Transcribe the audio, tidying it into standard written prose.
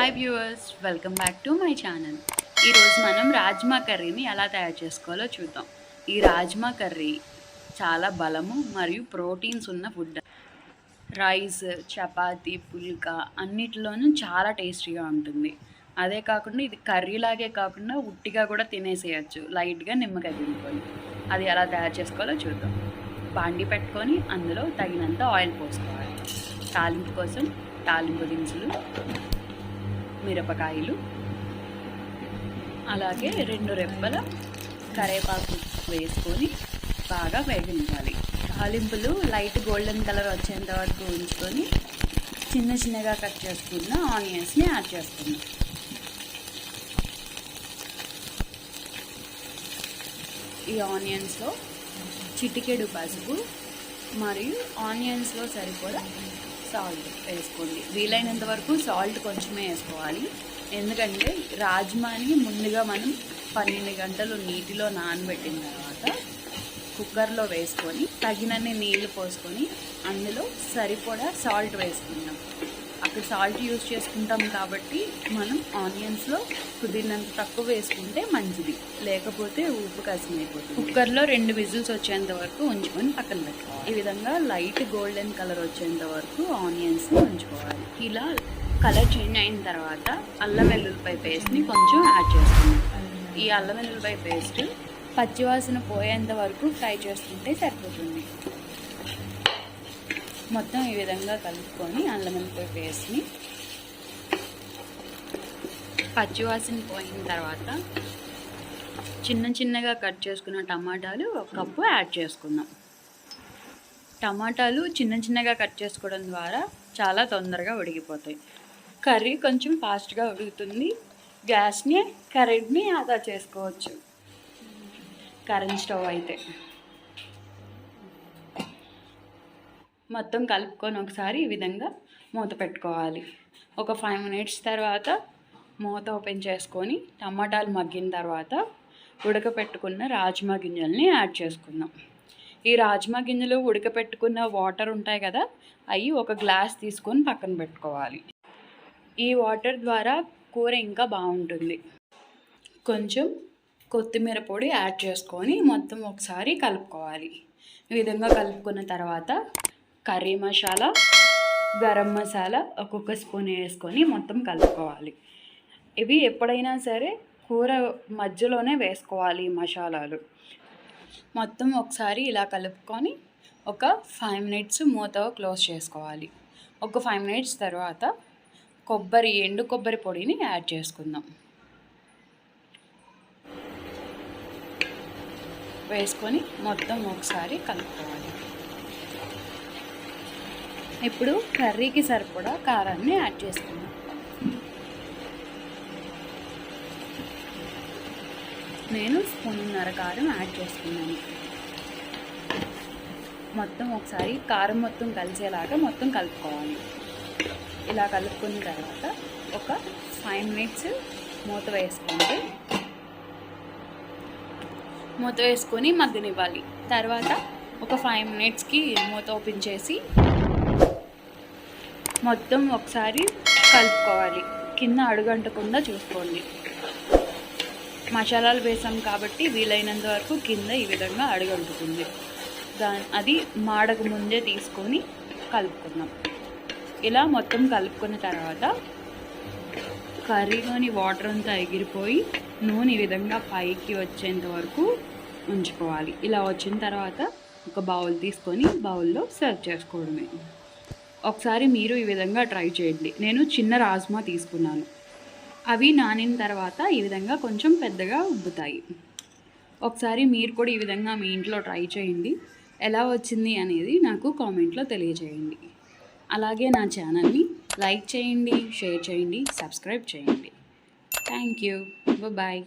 Hi viewers, welcome back to my channel. ఈరోజు మనం రాజ్మా కర్రీని ఎలా తయారు చేసుకోవాలో చూద్దాం. ఈ రాజ్మా కర్రీ చాలా బలము మరియు ప్రోటీన్స్ ఉన్న ఫుడ్. రైస్, చపాతీ, పుల్కా అన్నిటిలోనూ చాలా టేస్టీగా ఉంటుంది. అదే కాకుండా ఇది కర్రీలాగే కాకుండా ఉట్టిగా కూడా తినేసేయచ్చు, లైట్గా నిమ్మకాయ పిండుకొని. అది ఎలా తయారు చేసుకోవాలో చూద్దాం. బాండి పెట్టుకొని అందులో తగినంత ఆయిల్ పోసుకోవాలి. తాలింపు కోసం తాలింపు దినుసులు, మిరపకాయలు, అలాగే 2 రెబ్బల కరివేపాకు వేసుకొని బాగా వేగించాలి. తాలింపులు లైట్ గోల్డెన్ కలర్ వచ్చేంత వరకు ఉంచుకొని చిన్న చిన్నగా కట్ చేసుకున్న ఆనియన్స్ని యాడ్ చేసుకుందాం. ఈ ఆనియన్స్లో చిటికెడు పసుపు మరియు ఆనియన్స్లో సరిపడా సాల్ట్ వేసుకోండి. వీలైనంత వరకు సాల్ట్ కొంచెమే వేసుకోవాలి, ఎందుకంటే రాజ్మాని ముందుగా మనం 12 గంటలు నీటిలో నానబెట్టిన తర్వాత కుక్కర్లో వేసుకొని తగినన్ని నీళ్లు పోసుకొని అందులో సరిపడా సాల్ట్ వేసుకుందాం. అక్కడ సాల్ట్ యూజ్ చేసుకుంటాం కాబట్టి మనం ఆనియన్స్లో కుదిరినంత తక్కువ వేసుకుంటే మంచిది, లేకపోతే ఉప్పు కసిమైపోతుంది. కుక్కర్లో 2 విజిల్స్ వచ్చేంత వరకు ఉంచుకొని పక్కన పెట్టుకోవాలి. ఈ విధంగా లైట్ గోల్డెన్ కలర్ వచ్చేంత వరకు ఆనియన్స్ని ఉంచుకోవాలి. ఇలా కలర్ చేంజ్ అయిన తర్వాత అల్లం వెల్లుల్లిపాయ పేస్ట్ని కొంచెం యాడ్ చేసుకుందాం. ఈ అల్లం వెల్లుల్లిపాయ పేస్ట్ పచ్చివాసన పోయేంత వరకు ఫ్రై చేసుకుంటే సరిపోతుంది. మొత్తం ఈ విధంగా కలుపుకొని అల్లం వెల్లుల్లిపాయ పేస్ట్ని పచ్చివాసన పోయిన తర్వాత చిన్నగా కట్ చేసుకున్న టమాటాలు 1 కప్పు యాడ్ చేసుకుందాం. టమాటాలు చిన్నగా కట్ చేసుకోవడం ద్వారా చాలా తొందరగా ఉడికిపోతాయి. కర్రీ కొంచెం ఫాస్ట్గా ఉడుకుతుంది. గ్యాస్ని కరెంట్ని ఆదా చేసుకోవచ్చు కరెంట్ స్టవ్ అయితే. మొత్తం కలుపుకొని ఒకసారి ఈ విధంగా మూత పెట్టుకోవాలి. ఒక 5 మినిట్స్ తర్వాత మూత ఓపెన్ చేసుకొని టమాటాలు మగ్గిన తర్వాత ఉడకపెట్టుకున్న రాజ్మా గింజల్ని యాడ్ చేసుకుందాం. ఈ రాజ్మా గింజలు ఉడకపెట్టుకున్న వాటర్ ఉంటాయి కదా, అవి 1 గ్లాస్ తీసుకొని పక్కన పెట్టుకోవాలి. ఈ వాటర్ ద్వారా కూర ఇంకా బాగుంటుంది. కొంచెం కొత్తిమీర పొడి యాడ్ చేసుకొని మొత్తం ఒకసారి కలుపుకోవాలి. ఈ విధంగా కలుపుకున్న తర్వాత కర్రీ మసాలా, గరం మసాలా 1 స్పూన్ వేసుకొని మొత్తం కలుపుకోవాలి. ఇవి ఎప్పుడైనా సరే కూర మధ్యలోనే వేసుకోవాలి మసాలాలు. మొత్తం ఒకసారి ఇలా కలుపుకొని ఒక 5 మినిట్స్ మూత క్లోజ్ చేసుకోవాలి. ఒక 5 మినిట్స్ తర్వాత ఎండు కొబ్బరి పొడిని యాడ్ చేసుకుందాం. వేసుకొని మొత్తం ఒకసారి కలుపుకోవాలి. ఇప్పుడు కర్రీకి సరిపడా కారాన్ని యాడ్ చేసుకుందాం. నేను 1.5 స్పూన్ కారం యాడ్ చేసుకున్నాను. మొత్తం ఒకసారి కారం మొత్తం కలిసేలాగా మొత్తం కలుపుకోవాలి. ఇలా కలుపుకున్న తర్వాత ఒక 5 మినిట్స్ మూత వేసుకొని మగ్గనివ్వాలి. తర్వాత ఒక 5 మినిట్స్కి మూత ఓపెన్ చేసి మొత్తం ఒకసారి కలుపుకోవాలి. కింద అడుగంటకుండా చూసుకోండి. మసాలాలు వేసాం కాబట్టి వీలైనంత వరకు కింద ఈ విధంగా అడుగంటుతుంది. అది మాడక ముందే తీసుకొని కలుపుకుందాం. ఇలా మొత్తం కలుపుకున్న తర్వాత కర్రీలోని వాటర్ అంతా ఎగిరిపోయి నూనె ఈ విధంగా పైకి వచ్చేంత వరకు ఉంచుకోవాలి. ఇలా వచ్చిన తర్వాత ఒక బౌల్ తీసుకొని బౌల్లో సర్వ్ చేసుకోవడమే. ఒకసారి మీరు ఈ విధంగా ట్రై చేయండి. నేను చిన్న రాజ్మా తీసుకున్నాను. అవి నానిన తర్వాత ఈ విధంగా కొంచెం పెద్దగా ఉబ్బుతాయి. ఒకసారి మీరు కూడా ఈ విధంగా మీ ఇంట్లో ట్రై చేయండి. ఎలా వచ్చింది అనేది నాకు కామెంట్లో తెలియజేయండి. అలాగే నా ఛానల్ని లైక్ చేయండి, షేర్ చేయండి, సబ్స్క్రైబ్ చేయండి. Thank you. బాయ్.